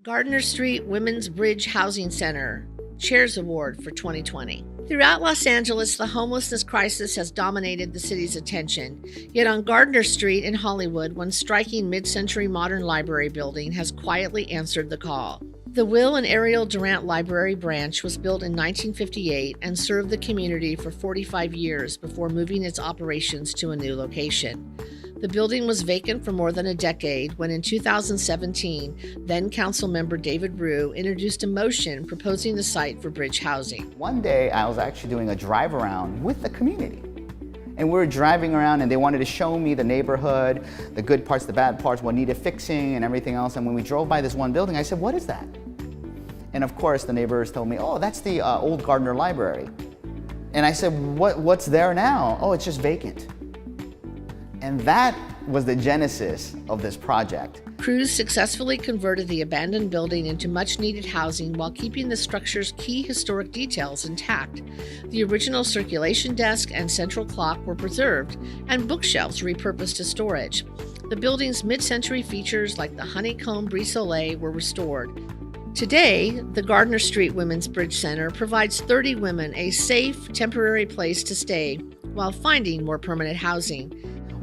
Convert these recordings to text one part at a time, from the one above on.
Gardner Street Women's Bridge Housing Center Chairs Award for 2020. Throughout Los Angeles, the homelessness crisis has dominated the city's attention. Yet on Gardner Street in Hollywood, one striking mid-century modern library building has quietly answered the call. The Will and Ariel Durant Library branch was built in 1958 and served the community for 45 years before moving its operations to a new location. The building was vacant for more than a decade when in 2017, then council member David Rue introduced a motion proposing the site for bridge housing. One day I was actually doing a drive around with the community. And we were driving around and they wanted to show me the neighborhood, the good parts, the bad parts, what needed fixing and everything else. And when we drove by this one building, I said, "What is that?" And of course the neighbors told me, "Oh, that's the old Gardner Library." And I said, what's there now? "Oh, it's just vacant." And that was the genesis of this project. Crews successfully converted the abandoned building into much-needed housing while keeping the structure's key historic details intact. The original circulation desk and central clock were preserved, and bookshelves repurposed to storage. The building's mid-century features like the honeycomb brise-soleil were restored. Today, the Gardner Street Women's Bridge Center provides 30 women a safe, temporary place to stay while finding more permanent housing.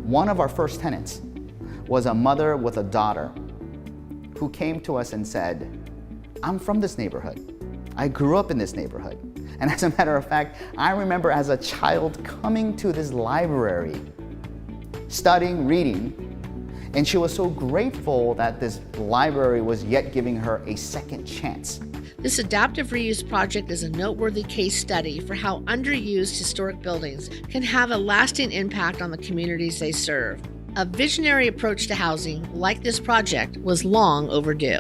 One of our first tenants was a mother with a daughter who came to us and said, "I'm from this neighborhood. I grew up in this neighborhood." And as a matter of fact, I remember as a child coming to this library, studying, reading, and she was so grateful that this library was yet giving her a second chance. This adaptive reuse project is a noteworthy case study for how underused historic buildings can have a lasting impact on the communities they serve. A visionary approach to housing, like this project, was long overdue.